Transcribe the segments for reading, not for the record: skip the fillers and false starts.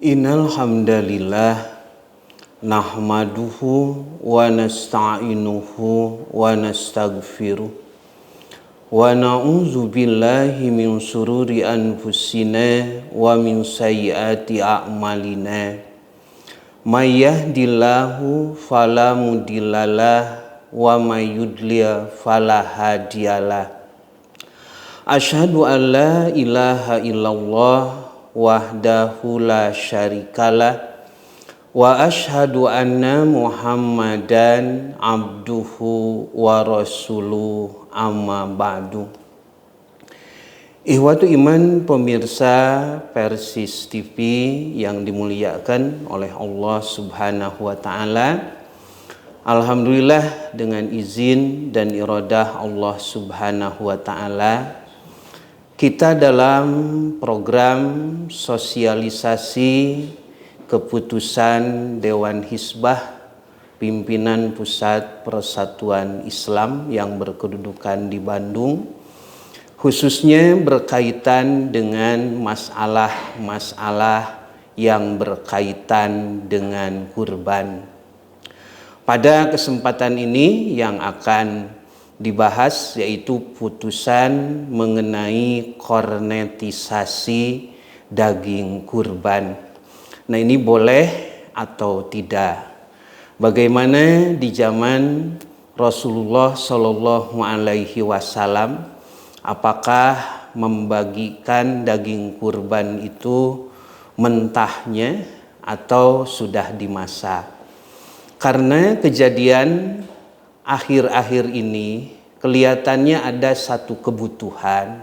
Innal hamdalillah nahmaduhu wa nasta'inuhu wa nastaghfiruh wa na'udzu billahi min shururi anfusina wa min sayyiati a'malina. May yahdihillahu fala mudhillalah wa may yudlil fala hadiyalah. Asyhadu an la ilaha illallah wahdahu la syarikalah wa asyhadu anna Muhammadan abduhu wa rasuluh amma ba'du. Ihwatu iman pemirsa Persis TV yang dimuliakan oleh Allah Subhanahu wa taala. Alhamdulillah dengan izin dan iradah Allah Subhanahu wa taala, kita dalam program sosialisasi keputusan Dewan Hizbah Pimpinan Pusat Persatuan Islam yang berkedudukan di Bandung, khususnya berkaitan dengan masalah-masalah yang berkaitan dengan kurban. Pada kesempatan ini yang akan dibahas yaitu putusan mengenai kornetisasi daging kurban. Nah, ini boleh atau tidak? Bagaimana di zaman Rasulullah Shallallahu Alaihi Wasallam, apakah membagikan daging kurban itu mentahnya atau sudah dimasak? Karena kejadian akhir-akhir ini kelihatannya ada satu kebutuhan,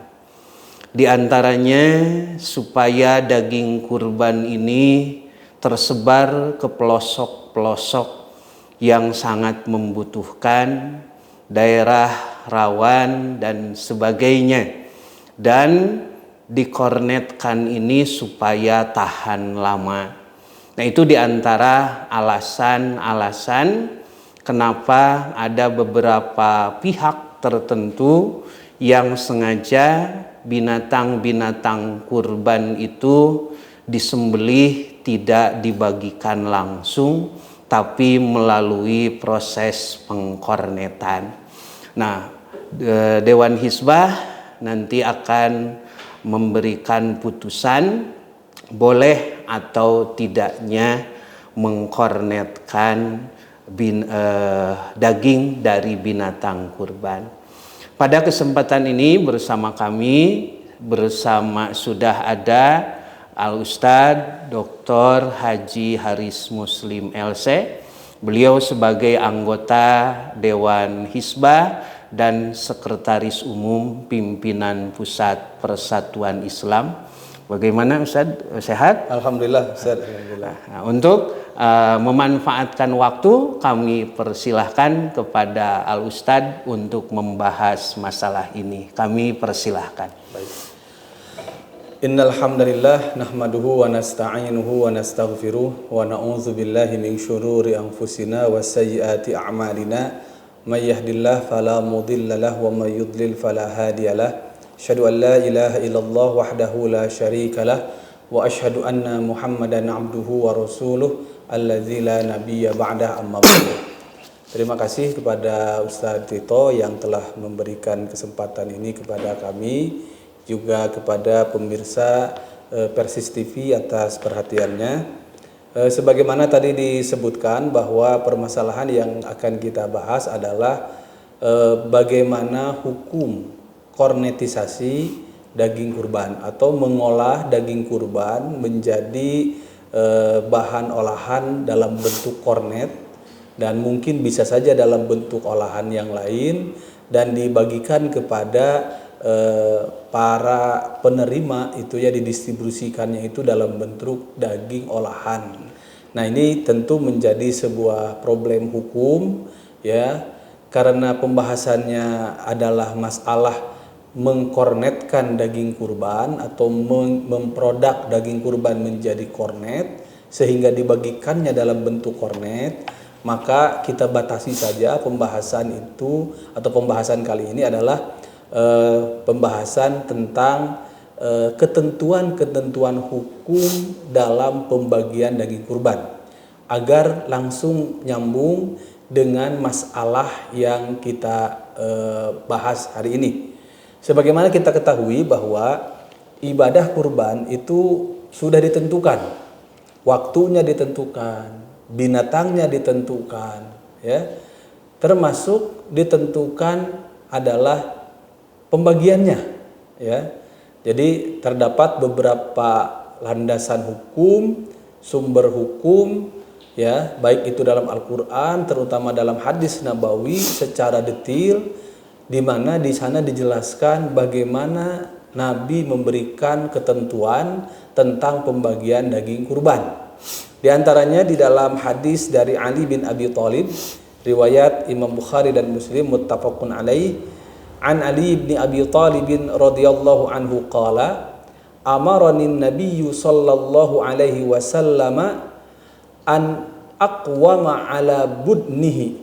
di antaranya supaya daging kurban ini tersebar ke pelosok-pelosok yang sangat membutuhkan, daerah rawan dan sebagainya, dan dikornetkan ini supaya tahan lama. Nah, itu di antara alasan-alasan kenapa ada beberapa pihak tertentu yang sengaja binatang-binatang kurban itu disembelih tidak dibagikan langsung, tapi melalui proses pengkornetan. Nah, Dewan Hizbah nanti akan memberikan putusan boleh atau tidaknya mengkornetkan daging dari binatang kurban. Pada kesempatan ini sudah ada Al-Ustadz Dr. Haji Haris Muslim LC. Beliau sebagai anggota Dewan Hizbah dan Sekretaris Umum Pimpinan Pusat Persatuan Islam. Bagaimana Ustadz? Sehat? Alhamdulillah Ustadz. Alhamdulillah. Nah, untuk memanfaatkan waktu, kami persilahkan kepada Al-Ustadz untuk membahas masalah ini. Kami persilahkan. Baik. Innal hamdalillah nahmaduhu wa nasta'inuhu wa nastaghfiruh wa na'udzu billahi min syururi anfusina wa sayyiati a'malina. May yahdihillahu fala mudhillalah wa may yudlil fala hadiyalah. Asyhadu an la ilaha illallah wahdahu la syarikalah wa asyhadu anna Muhammadan abduhu wa rasuluh alladzi la nabiyya ba'dah amma ba'du. Terima kasih kepada Ustadz Tito yang telah memberikan kesempatan ini kepada kami, juga kepada pemirsa Persis TV atas perhatiannya. Sebagaimana tadi disebutkan bahwa permasalahan yang akan kita bahas adalah bagaimana hukum kornetisasi daging kurban atau mengolah daging kurban menjadi bahan olahan dalam bentuk kornet, dan mungkin bisa saja dalam bentuk olahan yang lain, dan dibagikan kepada para penerima itu ya, didistribusikannya itu dalam bentuk daging olahan. Nah, ini tentu menjadi sebuah problem hukum ya, karena pembahasannya adalah masalah mengkornetkan daging kurban atau memproduk daging kurban menjadi kornet sehingga dibagikannya dalam bentuk kornet. Maka kita batasi saja pembahasan itu, atau pembahasan kali ini adalah pembahasan tentang ketentuan-ketentuan hukum dalam pembagian daging kurban agar langsung nyambung dengan masalah yang kita bahas hari ini. Sebagaimana kita ketahui bahwa ibadah kurban itu sudah ditentukan, waktunya ditentukan, binatangnya ditentukan, ya, termasuk ditentukan adalah pembagiannya, ya. Jadi terdapat beberapa landasan hukum, sumber hukum, ya, baik itu dalam Al-Qur'an, terutama dalam hadis Nabawi secara detail, di mana di sana dijelaskan bagaimana Nabi memberikan ketentuan tentang pembagian daging kurban. Di antaranya di dalam hadis dari Ali bin Abi Thalib, riwayat Imam Bukhari dan Muslim muttafaqun alaih, an Ali bin Abi Thalib radhiyallahu anhu qala amarani an-nabiy sallallahu alaihi wasallam an aqwama ala budnihi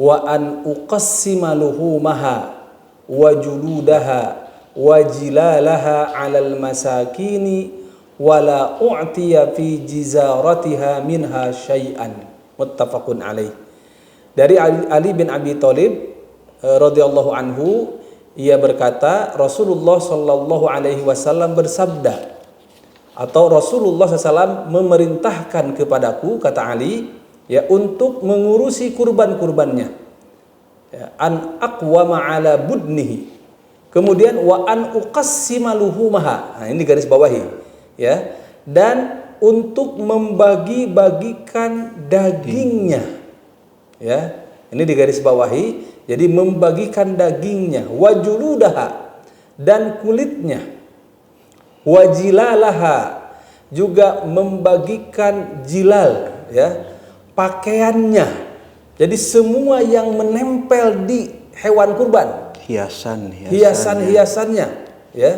wa an uqassima luhumaha wa juludaha wa jilalaha 'alal masakini wa la u'tiya fi jizaratiha minha syai'an. Muttafaqun alaih. Dari Ali bin Abi Thalib radhiyallahu anhu, ia berkata, Rasulullah sallallahu alaihi wasallam bersabda, atau Rasulullah SAW memerintahkan kepadaku, kata Ali, ya, untuk mengurusi kurban-kurbannya, ya, an aqwama ala budnihi, kemudian wa an uqassima luhumaha, nah, ini garis bawahi, ya, dan untuk membagi-bagikan dagingnya, ya, ini di garis bawahi. Jadi membagikan dagingnya, wajuludaha, dan kulitnya, wajilalaha, juga membagikan jilal, ya, pakaiannya. Jadi semua yang menempel di hewan kurban, hiasan-hiasannya, ya.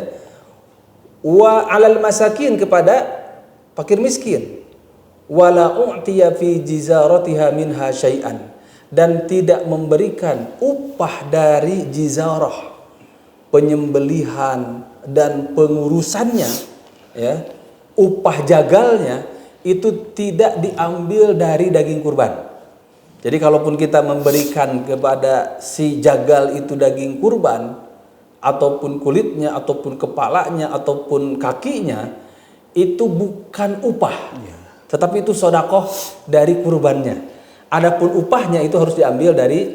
Wa alal masakin, kepada fakir miskin. Wala u'tiya fi jizaratiha minha syai'an, dan tidak memberikan upah dari jizarah, penyembelihan dan pengurusannya, ya, upah jagalnya itu tidak diambil dari daging kurban. Jadi kalaupun kita memberikan kepada si jagal itu daging kurban, ataupun kulitnya, ataupun kepalanya, ataupun kakinya, itu bukan upah, tetapi itu sedekah dari kurbannya. Adapun upahnya itu harus diambil dari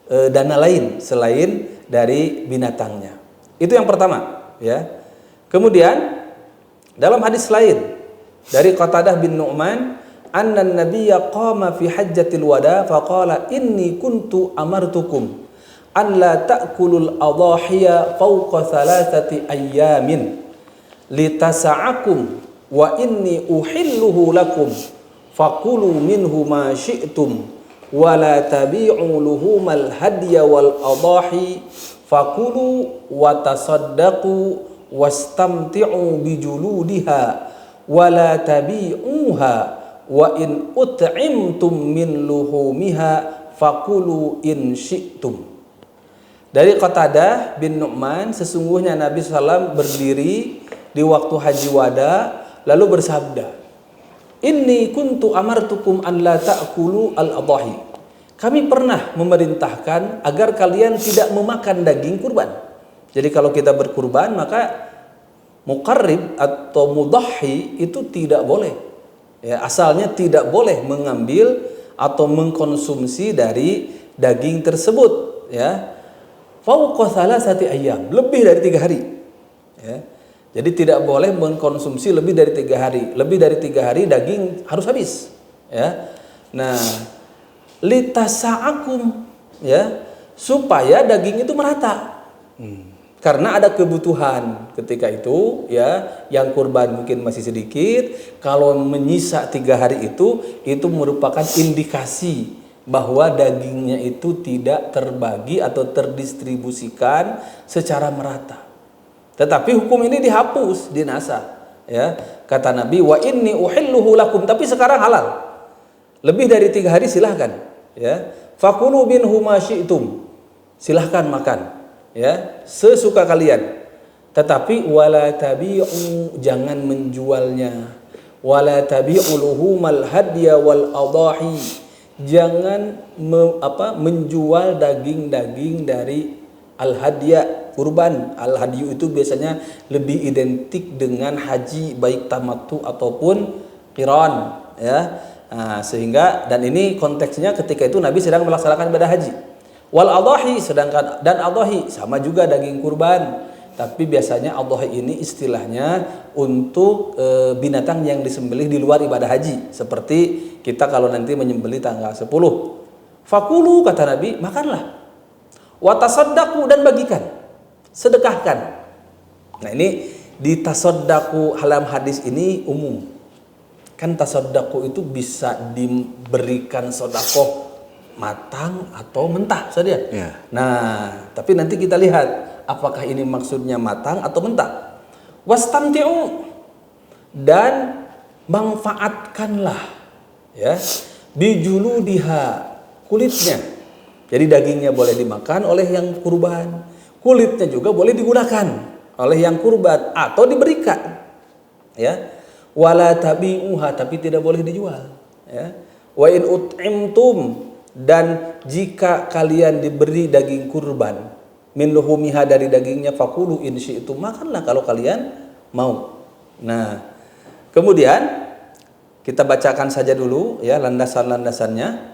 dana lain selain dari binatangnya. Itu yang pertama, ya. Kemudian dalam hadis lain dari Qatadah bin Nu'man, anna an-nabiyya qama fi hajjatil wada faqala inni kuntu amartukum an la ta'kulul adhahiya fawqa thalathati ayyamin litasa'akum wa inni uhilluhu lakum fakulu minhu ma syi'tum wa la tabi'u luhumal hadya wal adahi fakulu wa tasaddaqu wastamti'u bijuludiha wa la tabi'uha wa in ut'imtum min luhumiha fakulu in syi'tum. Dari Qatadah bin Nu'man, sesungguhnya Nabi SAW berdiri di waktu haji wada lalu bersabda, Inni kuntu amartukum an la ta'kulu al-adhahi. Kami pernah memerintahkan agar kalian tidak memakan daging kurban. Jadi kalau kita berkurban, maka muqarrib atau mudahhi itu tidak boleh. Ya, asalnya tidak boleh mengambil atau mengkonsumsi dari daging tersebut, ya. Fawqa thalathati ayyam, lebih dari 3 hari. Ya. Jadi tidak boleh mengkonsumsi lebih dari 3 hari. Lebih dari 3 hari daging harus habis, ya. Nah, litasa'akum, ya, supaya daging itu merata. Karena ada kebutuhan ketika itu, ya, yang kurban mungkin masih sedikit. Kalau menyisa 3 hari itu merupakan indikasi bahwa dagingnya itu tidak terbagi atau terdistribusikan secara merata. Tetapi hukum ini dihapus, dinasakh, ya. Kata Nabi, wa inni uhilluhu lakum, tapi sekarang halal. Lebih dari 3 hari silahkan, ya. Fakulu minhu ma syi'tum, silahkan makan, ya, sesuka kalian. Tetapi wala tabi'u, jangan menjualnya. Wala tabi'u luhumal hadya wal adahi, jangan menjual daging-daging dari al-hadya, kurban. Al-hadyu itu biasanya lebih identik dengan haji, baik tamattu ataupun qiran, ya. Nah, sehingga dan ini konteksnya ketika itu Nabi sedang melaksanakan ibadah haji. Wal adahi, sedangkan dan adahi sama juga daging kurban. Tapi biasanya adhahi ini istilahnya untuk binatang yang disembelih di luar ibadah haji. Seperti kita kalau nanti menyembelih tanggal 10. Fakulu, kata Nabi, makanlah. Wa tasaddaqu, dan bagikan. Sedekahkan. Nah ini di tasaddaqu halam hadis ini umum. Kan tasaddaqu itu bisa diberikan sedekah matang atau mentah saja. Ya. Nah, tapi nanti kita lihat apakah ini maksudnya matang atau mentah. Wastamti'u, dan manfaatkanlah, ya, bijuludiha, kulitnya. Jadi dagingnya boleh dimakan oleh yang kurban, kulitnya juga boleh digunakan oleh yang kurban atau diberikan, ya. Wala tabi'uha, tapi tidak boleh dijual, ya. Wa in ut'imtum, dan jika kalian diberi daging kurban, min luhumiha, dari dagingnya, fakulu in syi'tum, makanlah kalau kalian mau. Nah, kemudian kita bacakan saja dulu, ya, landasan-landasannya.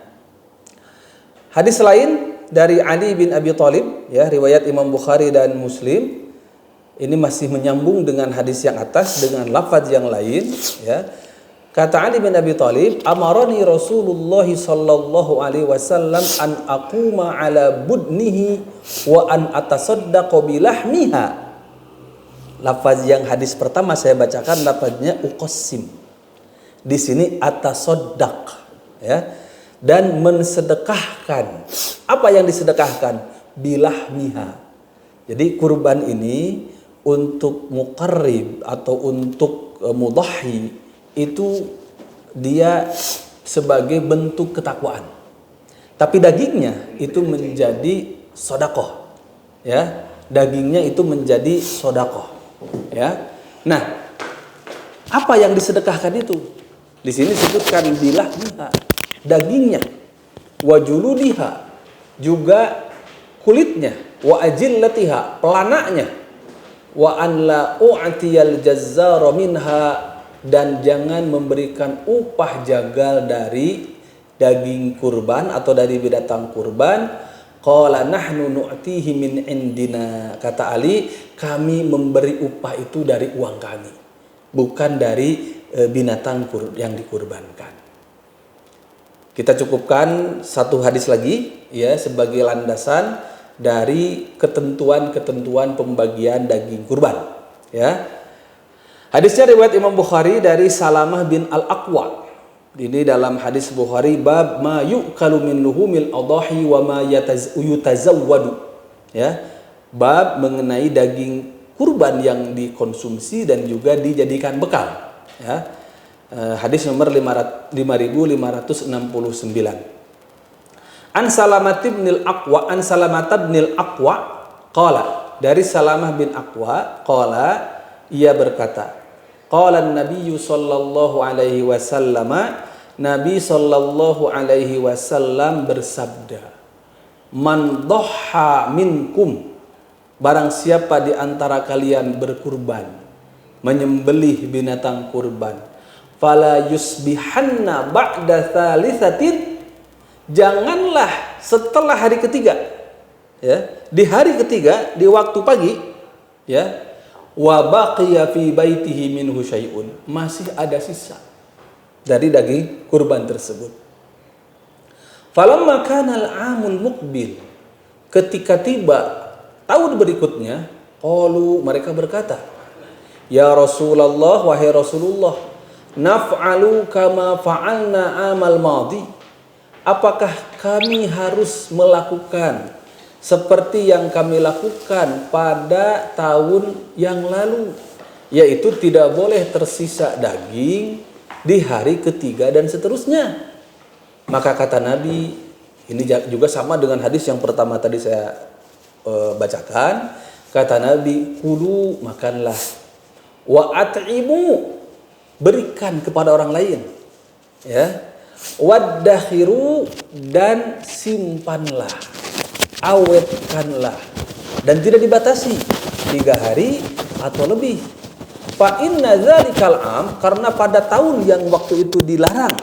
Hadis lain dari Ali bin Abi Thalib, ya, riwayat Imam Bukhari dan Muslim. Ini masih menyambung dengan hadis yang atas dengan lafaz yang lain, ya. Kata Ali bin Abi Thalib, amarani Rasulullah sallallahu alaihi wasallam an aquma ala budnihi wa an atasaddaqa bilahmiha. Lafaz yang hadis pertama saya bacakan lafaznya uqassim. Di sini atasaddaq, ya. Dan mensedekahkan. Apa yang disedekahkan? Bilahmiha. Jadi kurban ini untuk muqarrib atau untuk mudahhi itu dia sebagai bentuk ketakwaan. Tapi dagingnya itu menjadi sedekah, ya. Dagingnya itu menjadi sedekah, ya. Nah, apa yang disedekahkan itu? Di sini disebutkan bilahmiha, dagingnya, wa juludiha, juga kulitnya, wa ajillatiha, pelanaknya, wa an la u'tiyal jazzara minha, dan jangan memberikan upah jagal dari daging kurban atau dari binatang kurban. Qala nahnu nu'tihi min indina, kata Ali, kami memberi upah itu dari uang kami, bukan dari binatang yang dikurbankan. Kita cukupkan satu hadis lagi, ya, sebagai landasan dari ketentuan-ketentuan pembagian daging kurban, ya. Hadisnya riwayat Imam Bukhari dari Salamah bin Al-Aqwa. Ini dalam hadis Bukhari, bab ma yu'kalu min luhumil adahi wa ma yutazawwadu, ya. Bab mengenai daging kurban yang dikonsumsi dan juga dijadikan bekal, ya. Hadis nomor 5569. An Salamah bin Al-Aqwa, an Salamah bin Al-Aqwa qala, dari Salamah bin Aqwa qala, ia berkata, qala an-nabiy sallallahu alaihi wasallam, Nabi sallallahu alaihi wasallam bersabda, man dhahha minkum, barang siapa di antara kalian berkurban, menyembelih binatang kurban, fala yusbihanna ba'da thalithatin, janganlah setelah hari ketiga, ya, di hari ketiga di waktu pagi, ya, wa baqiya fi baitihi minhu syai'un, masih ada sisa dari daging kurban tersebut. Falamma kana al-'amul muqbil, ketika tiba tahun berikutnya, qalu, mereka berkata, ya Rasulullah, wahai Rasulullah, naf'alu kama fa'alna amal madi, apakah kami harus melakukan seperti yang kami lakukan pada tahun yang lalu, yaitu tidak boleh tersisa daging di hari ketiga dan seterusnya. Maka kata Nabi, ini juga sama dengan hadis yang pertama tadi saya bacakan, Kata Nabi, kulu, makanlah. Wa at'imu, berikan kepada orang lain. Ya. Waddakhiru, dan simpanlah. Awetkanlah. Dan tidak dibatasi 3 hari atau lebih. Fa inna dzalikal am, karena pada tahun yang waktu itu dilarang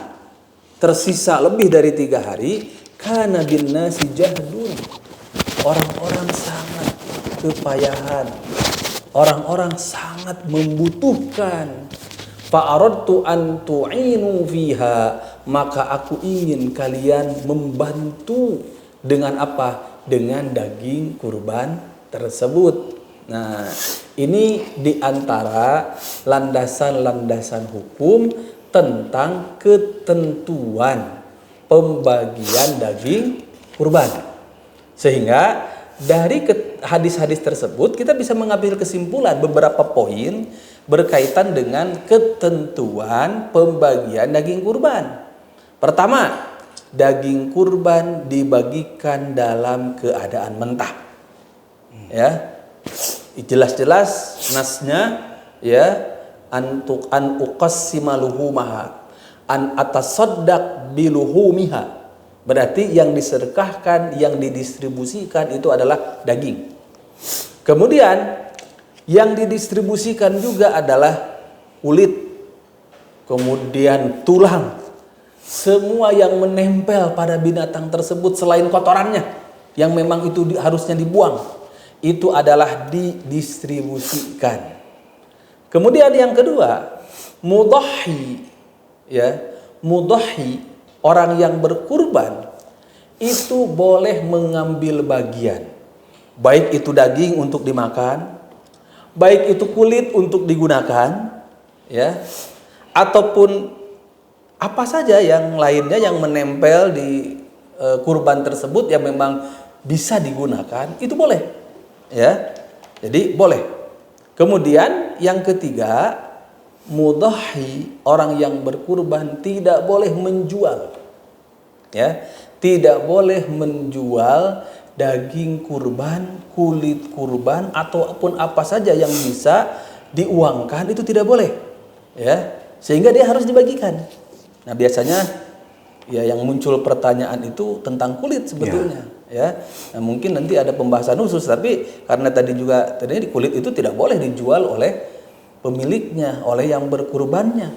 tersisa lebih dari 3 hari, kana bin nasi jahdun. Orang-orang sangat kepayahan. Orang-orang sangat membutuhkan. Fa aradtu an tu'inu fiha, maka aku ingin kalian membantu dengan apa? Dengan daging kurban tersebut. Nah, ini diantara landasan-landasan hukum tentang ketentuan pembagian daging kurban. Sehingga dari hadis-hadis tersebut kita bisa mengambil kesimpulan beberapa poin berkaitan dengan ketentuan pembagian daging kurban. Pertama, daging kurban dibagikan dalam keadaan mentah. Ya. Jelas-jelas nasnya ya, an uqassima luhumaha, an atasaddaq biluhumiha. Berarti yang disedekahkan, yang didistribusikan itu adalah daging. Kemudian yang didistribusikan juga adalah kulit, kemudian tulang, semua yang menempel pada binatang tersebut selain kotorannya yang memang itu harusnya dibuang, itu adalah didistribusikan. Kemudian yang kedua, mudhahi, ya, mudhahi, orang yang berkurban itu boleh mengambil bagian, baik itu daging untuk dimakan, baik itu kulit untuk digunakan, ya, ataupun apa saja yang lainnya yang menempel di kurban tersebut yang memang bisa digunakan, itu boleh, ya. Jadi boleh. Kemudian yang ketiga, mudhahi, orang yang berkurban tidak boleh menjual, ya, tidak boleh menjual daging kurban, kulit kurban, ataupun apa saja yang bisa diuangkan, itu tidak boleh, ya, sehingga dia harus dibagikan. Nah, biasanya ya yang muncul pertanyaan itu tentang kulit sebetulnya, ya. Nah, mungkin nanti ada pembahasan khusus, tapi karena tadi di kulit itu tidak boleh dijual oleh pemiliknya, oleh yang berkurbannya.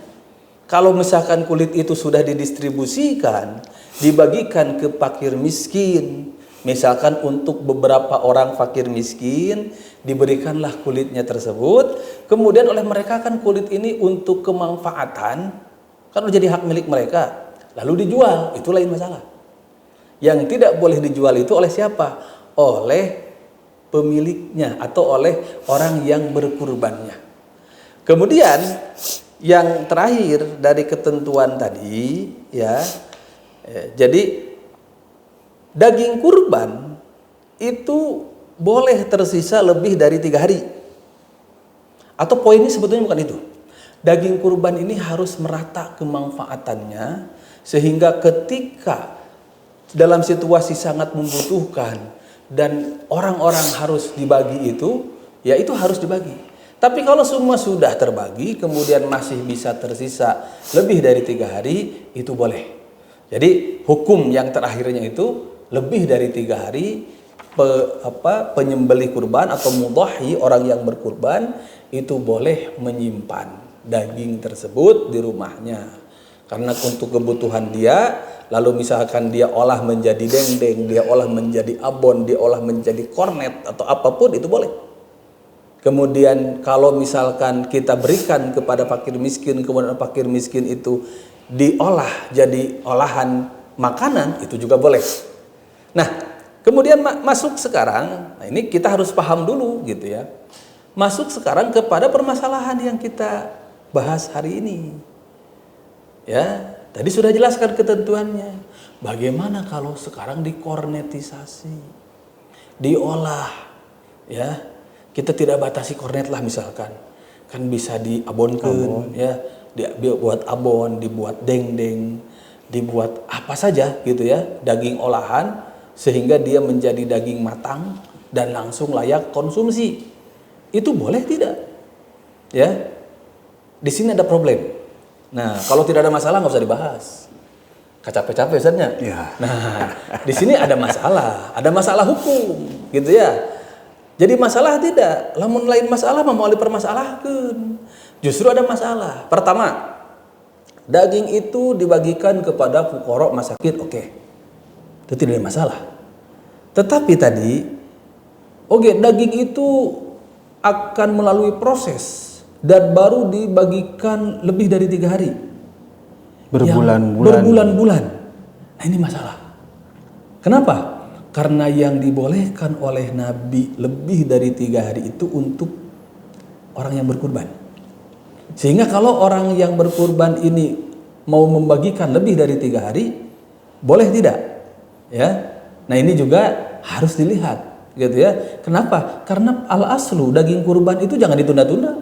Kalau misalkan kulit itu sudah didistribusikan, dibagikan ke fakir miskin, misalkan untuk beberapa orang fakir miskin, diberikanlah kulitnya tersebut, kemudian oleh mereka kan kulit ini untuk kemanfaatan, kan jadi hak milik mereka, lalu dijual, itu lain masalah. Yang tidak boleh dijual itu oleh siapa? Oleh pemiliknya atau oleh orang yang berkurbannya. Kemudian yang terakhir dari ketentuan tadi, ya, jadi daging kurban itu boleh tersisa lebih dari 3 hari. Atau poinnya sebetulnya bukan itu. Daging kurban ini harus merata kemanfaatannya, sehingga ketika dalam situasi sangat membutuhkan dan orang-orang harus dibagi itu, ya itu harus dibagi. Tapi kalau semua sudah terbagi, kemudian masih bisa tersisa lebih dari 3 hari, itu boleh. Jadi hukum yang terakhirnya itu lebih dari 3 hari penyembelih kurban atau mudhahi, orang yang berkurban, itu boleh menyimpan daging tersebut di rumahnya. Karena untuk kebutuhan dia, lalu misalkan dia olah menjadi dendeng, dia olah menjadi abon, dia olah menjadi kornet atau apapun, itu boleh. Kemudian kalau misalkan kita berikan kepada fakir miskin, kemudian fakir miskin itu diolah jadi olahan makanan, itu juga boleh. Nah, kemudian masuk sekarang, nah ini kita harus paham dulu gitu ya. Masuk sekarang kepada permasalahan yang kita bahas hari ini. Ya, tadi sudah jelaskan ketentuannya. Bagaimana kalau sekarang dikornetisasi, diolah, ya. Kita tidak batasi kornet lah misalkan, kan bisa diabonkan, ya, dibuat abon, dibuat dendeng, dibuat apa saja gitu ya, daging olahan, sehingga dia menjadi daging matang dan langsung layak konsumsi. itu boleh tidak? Ya, di sini ada problem. Nah, kalau tidak ada masalah nggak usah dibahas. Capek-capek Ustaznya. Ya. Nah, di sini ada masalah hukum, gitu ya. Jadi masalah tidak, lamun lain masalah mau dipermasalahkan. Justru ada masalah. Pertama, daging itu dibagikan kepada fuqara masakin, oke. Itu tidak ada masalah. Tetapi tadi, daging itu akan melalui proses dan baru dibagikan lebih dari 3 hari. Berbulan-bulan. Nah, ini masalah. Kenapa? Karena yang dibolehkan oleh Nabi lebih dari 3 hari itu untuk orang yang berkurban. Sehingga kalau orang yang berkurban ini mau membagikan lebih dari 3 hari, boleh tidak? Ya. Nah, ini juga harus dilihat, gitu ya. Kenapa? Karena al-aslu daging kurban itu jangan ditunda-tunda.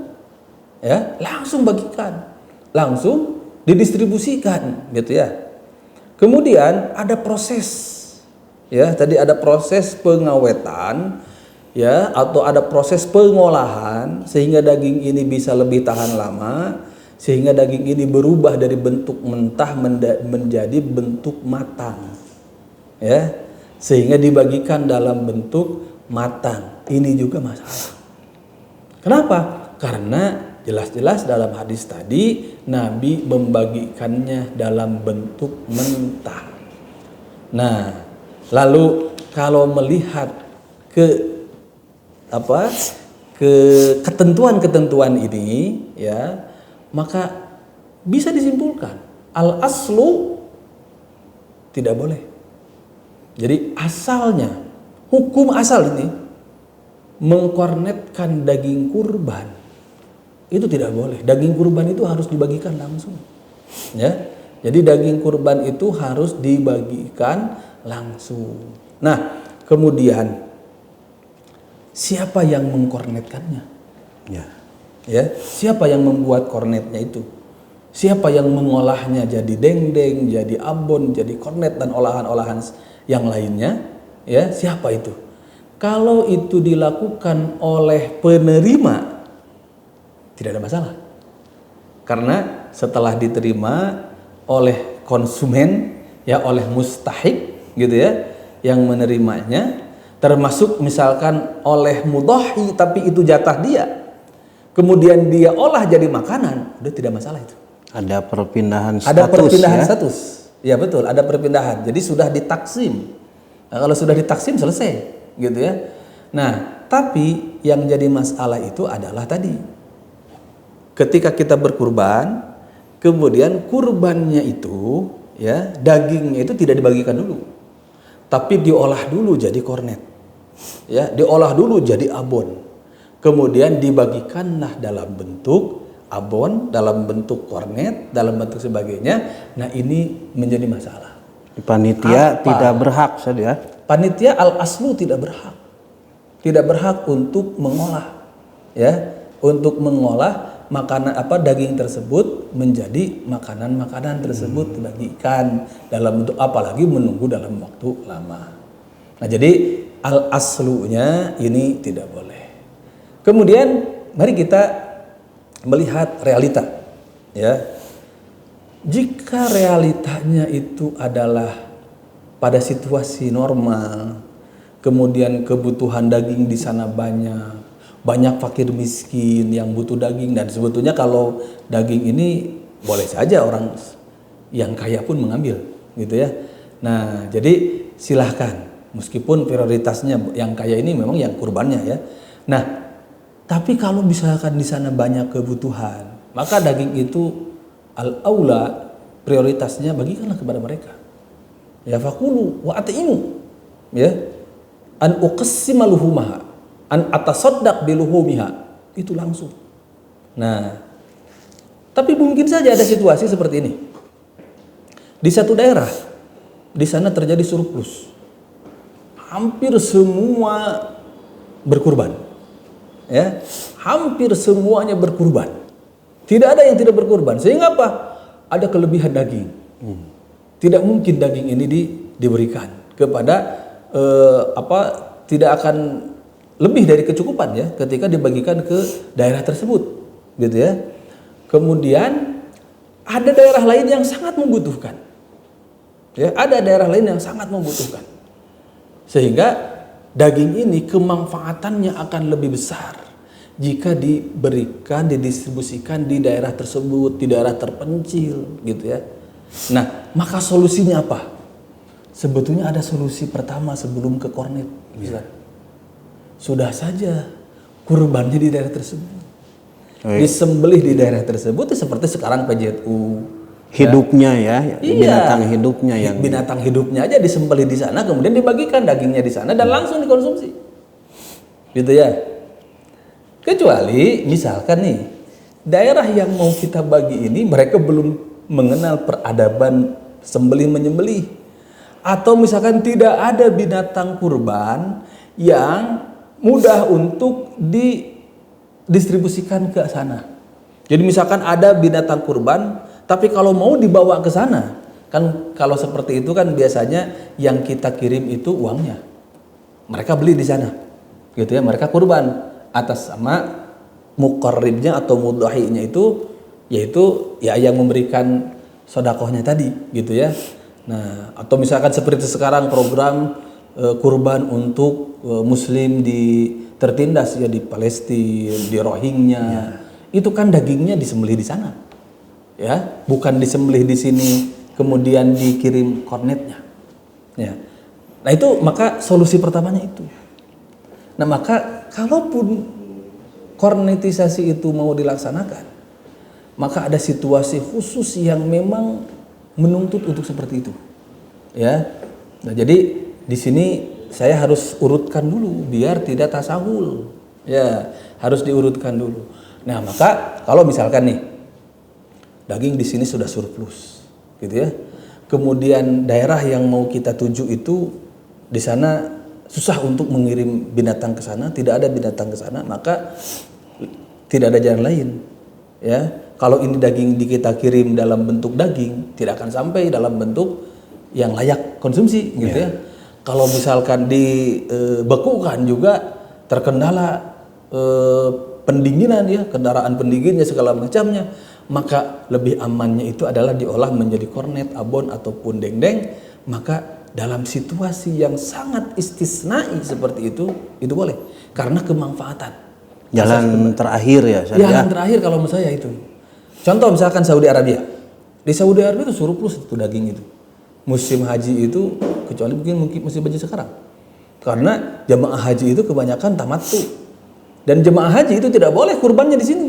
Ya, langsung bagikan. Langsung didistribusikan, gitu ya. Kemudian ada proses, ya. Tadi ada proses pengawetan, ya, atau ada proses pengolahan sehingga daging ini bisa lebih tahan lama, sehingga daging ini berubah dari bentuk mentah menjadi bentuk matang, ya, sehingga dibagikan dalam bentuk matang. Ini juga masalah. Kenapa? Karena jelas-jelas dalam hadis tadi Nabi membagikannya dalam bentuk mentah. Nah, lalu kalau melihat ke ketentuan-ketentuan ini, ya, maka bisa disimpulkan al-aslu tidak boleh. Jadi asalnya, hukum asal ini mengkornetkan daging kurban itu tidak boleh. Daging kurban itu harus dibagikan langsung. Ya. Jadi daging kurban itu harus dibagikan langsung. Nah, kemudian siapa yang mengkornetkannya? Ya. Ya, siapa yang membuat kornetnya itu? Siapa yang mengolahnya jadi dendeng, jadi abon, jadi kornet dan olahan-olahan yang lainnya? Ya, siapa itu? Kalau itu dilakukan oleh penerima, tidak ada masalah. Karena setelah diterima oleh konsumen, ya, oleh mustahik, gitu ya, yang menerimanya, termasuk misalkan oleh mudhahi tapi itu jatah dia, kemudian dia olah jadi makanan, udah tidak masalah itu. Ada perpindahan status. Ada perpindahan ya? status. Ya betul, ada perpindahan. Jadi sudah ditaksim. Nah, kalau sudah ditaksim selesai, gitu ya. Nah, tapi yang jadi masalah itu adalah tadi, ketika kita berkurban, kemudian kurbannya itu, ya, dagingnya itu tidak dibagikan dulu, tapi diolah dulu jadi kornet, ya, diolah dulu jadi abon, kemudian dibagikanlah dalam bentuk abon, dalam bentuk kornet, dalam bentuk sebagainya. Nah, ini menjadi masalah. Panitia tidak berhak saja. Panitia al-aslu tidak berhak untuk mengolah, ya, untuk mengolah makanan daging tersebut menjadi makanan tersebut dibagikan dalam bentuk, apalagi menunggu dalam waktu lama. Nah, jadi al-aslunya ini tidak boleh. Kemudian mari kita melihat realita, ya. Jika realitanya itu adalah pada situasi normal, kemudian kebutuhan daging di sana banyak fakir miskin yang butuh daging, dan sebetulnya kalau daging ini boleh saja orang yang kaya pun mengambil, gitu ya. Nah, jadi silahkan, meskipun prioritasnya yang kaya ini memang yang kurbannya, ya. Nah, tapi kalau misalkan di sana banyak kebutuhan, maka daging itu al-aula prioritasnya bagikanlah kepada mereka. Ya, faqulu wa at'imu, ya, an uqassima luhumaha, an atasaddaq biluhumiha, itu langsung. Nah, tapi mungkin saja ada situasi seperti ini. Di satu daerah, di sana terjadi surplus. Hampir semua berkurban. Ya, hampir semuanya berkurban. Tidak ada yang tidak berkurban. Sehingga apa? Ada kelebihan daging. Tidak mungkin daging ini diberikan kepada tidak akan lebih dari kecukupan ya ketika dibagikan ke daerah tersebut, gitu ya. Kemudian ada daerah lain yang sangat membutuhkan, ya, ada daerah lain yang sangat membutuhkan, sehingga daging ini kemanfaatannya akan lebih besar jika diberikan, didistribusikan di daerah tersebut, di daerah terpencil, gitu ya. Nah, maka solusinya apa? Sebetulnya ada solusi pertama sebelum ke kornet, Ustaz. Sudah saja kurbannya di daerah tersebut, disembelih di daerah tersebut, seperti sekarang PJTU. Hidupnya ya, Iya, binatang hidupnya yang binatang hidupnya aja disembelih di sana, kemudian dibagikan dagingnya di sana dan langsung dikonsumsi, gitu ya. Kecuali misalkan nih daerah yang mau kita bagi ini mereka belum mengenal peradaban sembelih menyembelih, atau misalkan tidak ada binatang kurban yang mudah untuk didistribusikan ke sana. Jadi misalkan ada binatang kurban, tapi kalau mau dibawa ke sana, kan kalau seperti itu kan biasanya yang kita kirim itu uangnya. Mereka beli di sana, gitu ya. Mereka kurban atas sama muqarribnya atau mudhahinya itu, yaitu ya yang memberikan sodakohnya tadi, gitu ya. Nah, atau misalkan seperti sekarang program kurban untuk Muslim tertindas ya di Palestina, di Rohingya, itu kan dagingnya disembelih di sana, ya, bukan disembelih di sini kemudian dikirim kornetnya, ya. Nah itu maka solusi pertamanya itu. Nah maka kalaupun kornetisasi itu mau dilaksanakan, maka ada situasi khusus yang memang menuntut untuk seperti itu, ya. Nah jadi di sini saya harus urutkan dulu biar tidak tasahul, ya, harus diurutkan dulu. Nah maka kalau misalkan nih daging di sini sudah surplus, gitu ya. Kemudian daerah yang mau kita tuju itu di sana susah untuk mengirim binatang ke sana, tidak ada binatang ke sana, maka tidak ada jalan lain, ya. Kalau ini daging kita kirim dalam bentuk daging, tidak akan sampai dalam bentuk yang layak konsumsi, gitu ya. Kalau misalkan dibekukan juga terkendala pendinginan ya, kendaraan pendinginnya segala macamnya, maka lebih amannya itu adalah diolah menjadi kornet, abon ataupun dendeng. Maka dalam situasi yang sangat istisnai seperti itu boleh karena kemanfaatan. jalan terakhir ya, Jalan terakhir kalau menurut saya itu. Contoh misalkan Saudi Arabia. Di Saudi Arabia itu surplus itu daging itu. Musim haji itu, kecuali mungkin musim haji sekarang, karena jemaah haji itu kebanyakan tamattu, dan jemaah haji itu tidak boleh kurbannya di sini.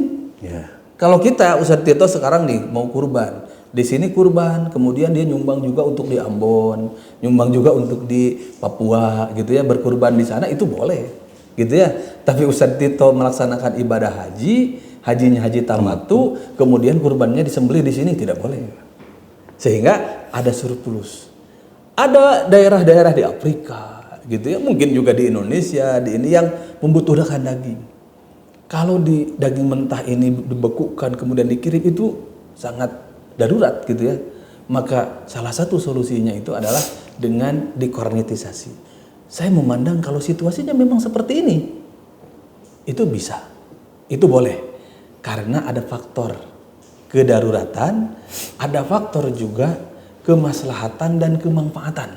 Kalau kita Ustadz Tito sekarang nih mau kurban, di sini kurban, kemudian dia nyumbang juga untuk di Ambon, nyumbang juga untuk di Papua, gitu ya, berkurban di sana itu boleh, gitu ya. Tapi Ustadz Tito melaksanakan ibadah haji, hajinya haji tamattu, kemudian kurbannya disembelih di sini tidak boleh. Sehingga ada surplus. Ada daerah-daerah di Afrika, gitu ya, mungkin juga di Indonesia, di ini yang membutuhkan daging. Kalau di daging mentah ini dibekukan kemudian dikirim itu sangat darurat, gitu ya. Maka salah satu solusinya itu adalah dengan dikornetisasi. Saya memandang kalau situasinya memang seperti ini, itu bisa, itu boleh, karena ada faktor kedaruratan, ada faktor juga kemaslahatan dan kemanfaatan.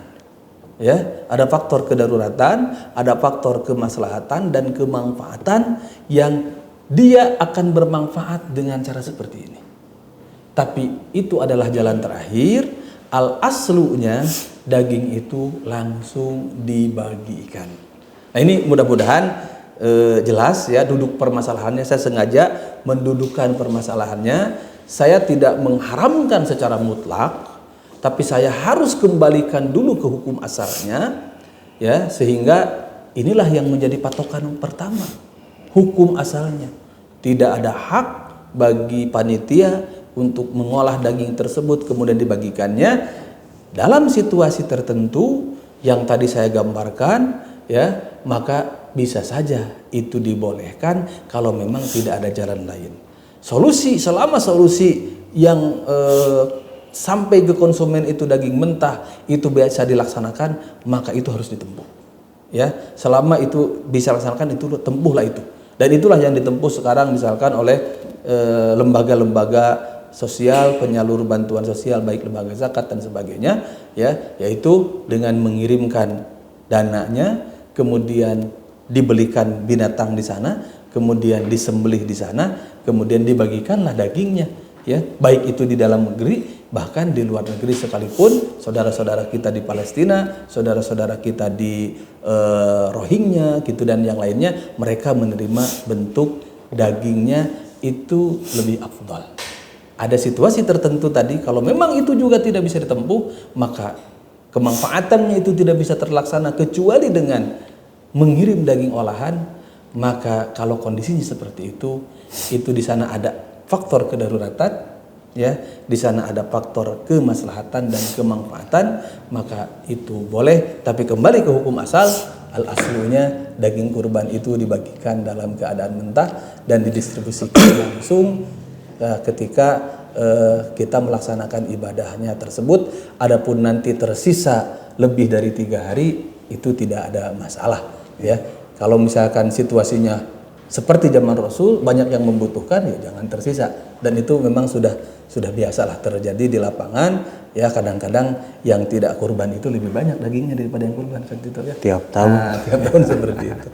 Ya, ada faktor kedaruratan, ada faktor kemaslahatan dan kemanfaatan yang dia akan bermanfaat dengan cara seperti ini. Tapi itu adalah jalan terakhir. Al-aslunya daging itu langsung dibagikan. Nah ini mudah-mudahan jelas ya duduk permasalahannya. Saya sengaja mendudukkan permasalahannya. Saya tidak mengharamkan secara mutlak, tapi saya harus kembalikan dulu ke hukum asalnya, ya, sehingga inilah yang menjadi patokan pertama. Hukum asalnya tidak ada hak bagi panitia untuk mengolah daging tersebut kemudian dibagikannya dalam situasi tertentu yang tadi saya gambarkan, ya, maka bisa saja itu dibolehkan kalau memang tidak ada jalan lain. Selama solusi yang sampai ke konsumen itu daging mentah itu biasa dilaksanakan, maka itu harus ditempuh. ya, selama itu bisa laksanakan itu tempuhlah itu. Dan itulah yang ditempuh sekarang misalkan oleh lembaga-lembaga sosial, penyalur bantuan sosial baik lembaga zakat dan sebagainya, ya, yaitu dengan mengirimkan dananya, kemudian dibelikan binatang di sana, kemudian disembelih di sana, kemudian dibagikanlah dagingnya, ya, baik itu di dalam negeri bahkan di luar negeri sekalipun. Saudara-saudara kita di Palestina, saudara-saudara kita di Rohingya gitu dan yang lainnya, mereka menerima bentuk dagingnya itu lebih afdal. Ada situasi tertentu tadi kalau memang itu juga tidak bisa ditempuh, maka kemanfaatannya itu tidak bisa terlaksana kecuali dengan mengirim daging olahan. Maka kalau kondisinya seperti itu di sana ada faktor kedaruratan, ya, di sana ada faktor kemaslahatan dan kemanfaatan, maka itu boleh. Tapi kembali ke hukum asal, al-aslunya daging kurban itu dibagikan dalam keadaan mentah dan didistribusikan langsung ketika kita melaksanakan ibadahnya tersebut. Adapun nanti tersisa lebih dari 3 hari itu tidak ada masalah, ya. Kalau misalkan situasinya seperti zaman Rasul, banyak yang membutuhkan, ya jangan tersisa. Dan itu memang sudah biasalah terjadi di lapangan, ya. Kadang-kadang yang tidak kurban itu lebih banyak dagingnya daripada yang kurban, kan gitu, ya. Tiap tahun. Nah, tiap tahun seperti itu.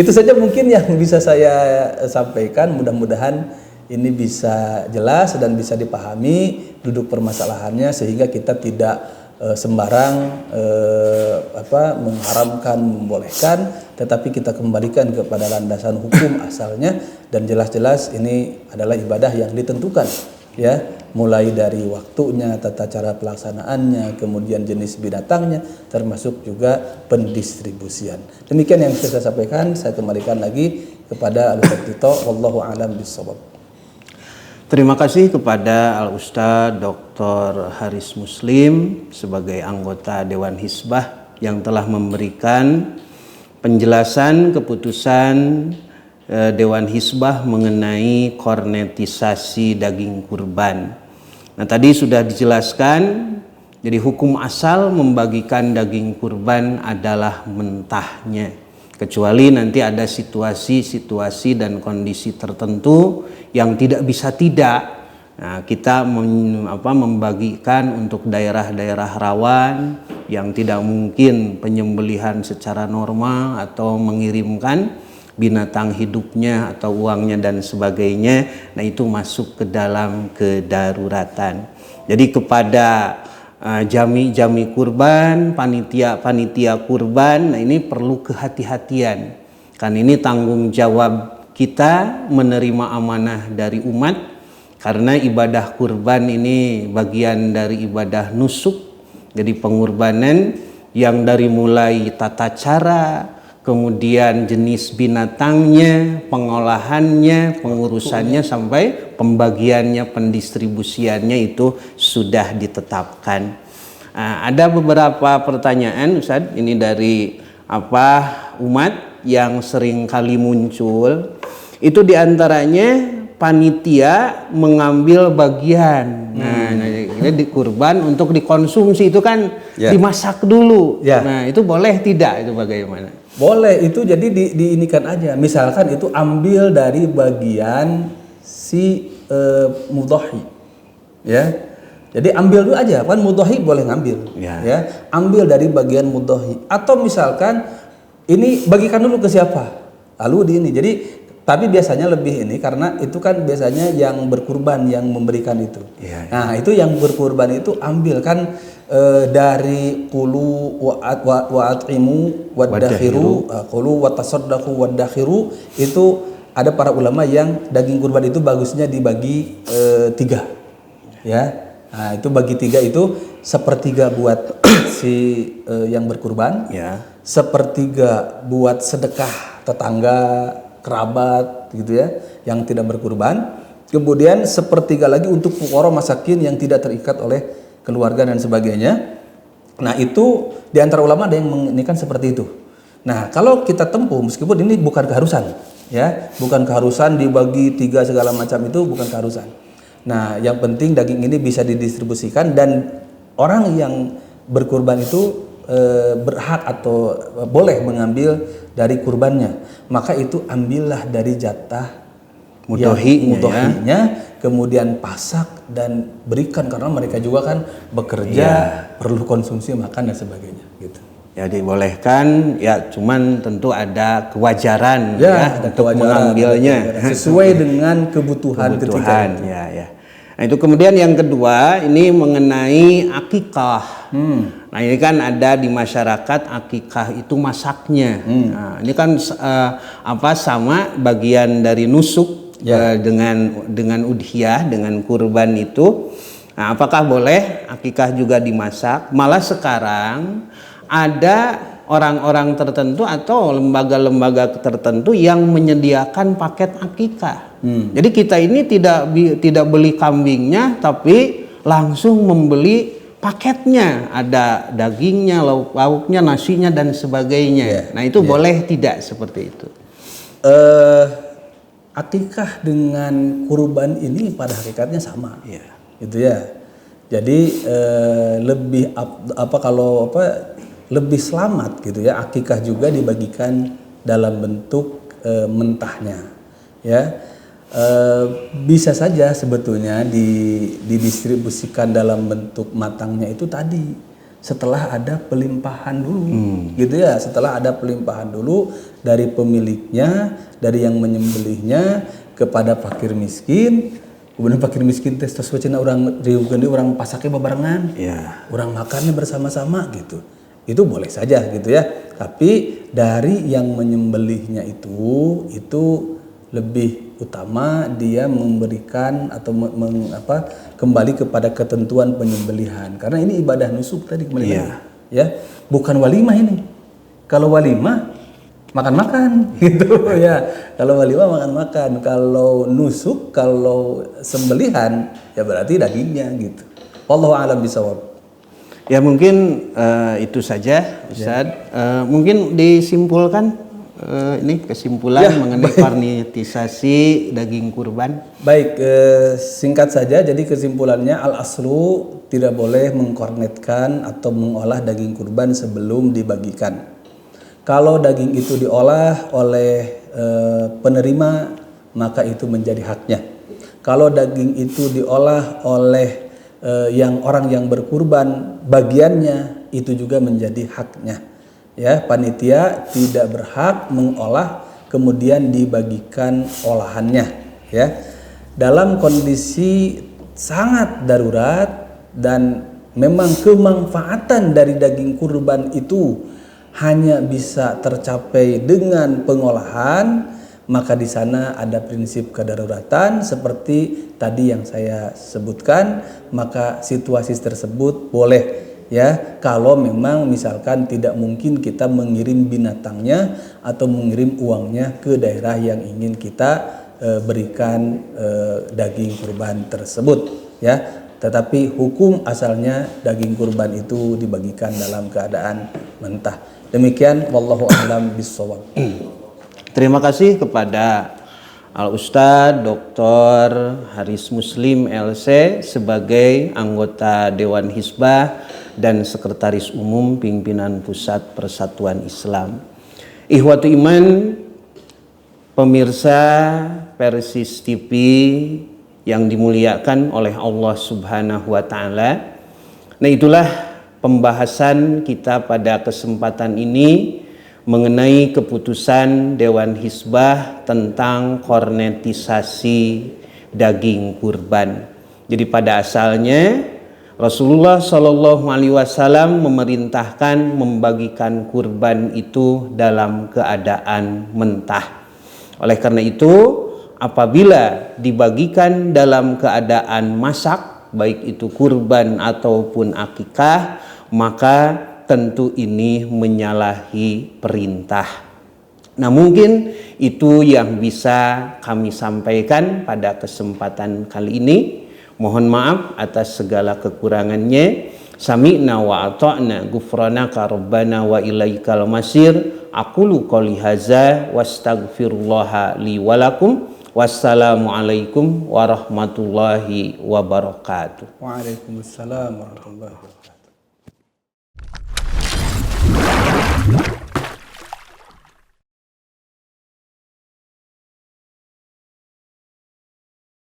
Itu saja mungkin yang bisa saya sampaikan. Mudah-mudahan ini bisa jelas dan bisa dipahami duduk permasalahannya sehingga kita tidak sembarang mengharamkan, membolehkan, tetapi kita kembalikan kepada landasan hukum asalnya dan jelas-jelas ini adalah ibadah yang ditentukan, ya, mulai dari waktunya, tata cara pelaksanaannya, kemudian jenis binatangnya, termasuk juga pendistribusian. Demikian yang bisa saya sampaikan. Saya kembalikan lagi kepada Al-Ustaz Tito. Wallahu a'lam bishawab. Terima kasih kepada Al-Ustaz Dr. Haris Muslim sebagai anggota Dewan Hizbah yang telah memberikan penjelasan keputusan Dewan Hizbah mengenai kornetisasi daging kurban. Nah, tadi sudah dijelaskan, jadi hukum asal membagikan daging kurban adalah mentahnya. Kecuali nanti ada situasi-situasi dan kondisi tertentu yang tidak bisa tidak. Nah, kita membagikan untuk daerah-daerah rawan yang tidak mungkin penyembelihan secara normal atau mengirimkan binatang hidupnya atau uangnya dan sebagainya. Nah, itu masuk ke dalam kedaruratan. Jadi kepada jami-jami kurban, panitia kurban, nah ini perlu kehati-hatian. Kan ini tanggung jawab kita menerima amanah dari umat, karena ibadah kurban ini bagian dari ibadah nusuk. Jadi pengorbanan yang dari mulai tata cara, kemudian jenis binatangnya, pengolahannya, pengurusannya sampai pembagiannya, pendistribusiannya itu sudah ditetapkan. Ada beberapa pertanyaan, Ustaz, ini dari umat yang sering kali muncul. Itu diantaranya panitia mengambil bagian. Nah, di kurban untuk dikonsumsi itu kan dimasak dulu. Nah, itu boleh tidak? Itu bagaimana? Boleh, itu jadi diinikan aja. Misalkan itu ambil dari bagian si mudhahi, ya. Jadi ambil dulu aja, kan mudhahi boleh ngambil, ya. Ambil dari bagian mudhahi. Atau misalkan ini bagikan dulu ke siapa? Lalu di ini. Jadi tapi biasanya lebih ini karena itu kan biasanya yang berkurban yang memberikan itu. Nah, itu yang berkurban itu ambil kan dari qulu wa at'imu wadakhiru, qulu wa tasaddaqu wadakhiru, itu ada para ulama yang daging kurban itu bagusnya dibagi 3, ya. Nah, itu bagi 3 itu sepertiga buat si yang berkurban, sepertiga buat sedekah tetangga, kerabat gitu ya, yang tidak berkurban. Kemudian sepertiga lagi untuk fuqara masakin yang tidak terikat oleh keluarga dan sebagainya. Nah, itu di antara ulama ada yang menginginkan seperti itu. Nah, kalau kita tempuh, meskipun ini bukan keharusan, ya, bukan keharusan dibagi 3 segala macam, itu bukan keharusan. Nah, yang penting daging ini bisa didistribusikan dan orang yang berkurban itu berhak atau boleh mengambil dari kurbannya, maka itu ambillah dari jatah mudohinya, kemudian pasak dan berikan, karena mereka juga kan bekerja, perlu konsumsi makan dan sebagainya gitu. Ya dibolehkan, ya cuman tentu ada kewajaran ada untuk kewajaran, mengambilnya sesuai dengan kebutuhan ketika itu. Ya. Nah itu kemudian yang kedua ini mengenai akikah. Nah ini kan ada di masyarakat akikah itu masaknya. Nah, ini kan sama bagian dari nusuk dengan udhiyah, dengan kurban itu. Nah, apakah boleh akikah juga dimasak? Malah sekarang ada orang-orang tertentu atau lembaga-lembaga tertentu yang menyediakan paket akikah. Jadi kita ini tidak beli kambingnya, tapi langsung membeli paketnya, ada dagingnya, lauk-lauknya, nasinya dan sebagainya. Nah itu boleh tidak seperti itu? Akikah dengan kurban ini pada hakikatnya sama, gitu ya. Jadi lebih lebih selamat gitu ya. Akikah juga dibagikan dalam bentuk mentahnya, ya. Bisa saja sebetulnya didistribusikan dalam bentuk matangnya itu tadi setelah ada pelimpahan dulu, gitu ya. Setelah ada pelimpahan dulu dari pemiliknya, dari yang menyembelihnya kepada fakir miskin, kemudian fakir miskin tes wacana orang riugeun orang pasaknya bebarengan, orang makannya bersama-sama gitu. Itu boleh saja gitu ya. Tapi dari yang menyembelihnya itu lebih utama dia memberikan atau kembali kepada ketentuan penyembelihan, karena ini ibadah nusuk tadi kembali lagi, ya, bukan walimah ini. Kalau walimah makan-makan gitu ya. Kalau walimah makan-makan, kalau nusuk, kalau sembelihan ya berarti dagingnya gitu. Wallahu a'lam bishawab. Ya mungkin itu saja Ustaz. Mungkin disimpulkan ini kesimpulan mengenai parnitisasi daging kurban. Baik, singkat saja. Jadi kesimpulannya al-aslu tidak boleh mengkornetkan atau mengolah daging kurban sebelum dibagikan. Kalau daging itu diolah oleh penerima, maka itu menjadi haknya. Kalau daging itu diolah oleh orang yang berkurban, bagiannya itu juga menjadi haknya. Ya, panitia tidak berhak mengolah kemudian dibagikan olahannya, ya. Dalam kondisi sangat darurat dan memang kemanfaatan dari daging kurban itu hanya bisa tercapai dengan pengolahan, maka di sana ada prinsip kedaruratan seperti tadi yang saya sebutkan, maka situasi tersebut boleh, ya, kalau memang misalkan tidak mungkin kita mengirim binatangnya atau mengirim uangnya ke daerah yang ingin kita berikan daging kurban tersebut, ya. Tetapi hukum asalnya daging kurban itu dibagikan dalam keadaan mentah. Demikian, wallahu a'lam bishawab. Terima kasih kepada Al-Ustadz Dr. Haris Muslim LC sebagai anggota Dewan Hizbah dan Sekretaris Umum Pimpinan Pusat Persatuan Islam. Ikhwatu iman, pemirsa Persis TV yang dimuliakan oleh Allah Subhanahu wa taala. Nah, itulah pembahasan kita pada kesempatan ini mengenai keputusan Dewan Hizbah tentang kornetisasi daging kurban. Jadi pada asalnya Rasulullah Shallallahu Alaihi Wasallam memerintahkan membagikan kurban itu dalam keadaan mentah. Oleh karena itu, apabila dibagikan dalam keadaan masak, baik itu kurban ataupun akikah, maka tentu ini menyalahi perintah. Nah, mungkin itu yang bisa kami sampaikan pada kesempatan kali ini. Mohon maaf atas segala kekurangannya. Sami'na wa ata'na ghufranaka rabbana wa ilaikal masir. Aqulu qouli hadza wastaghfirullaha li wa lakum. Wassalamualaikum warahmatullahi wabarakatuh. Waalaikumsalam warahmatullahi wabarakatuh.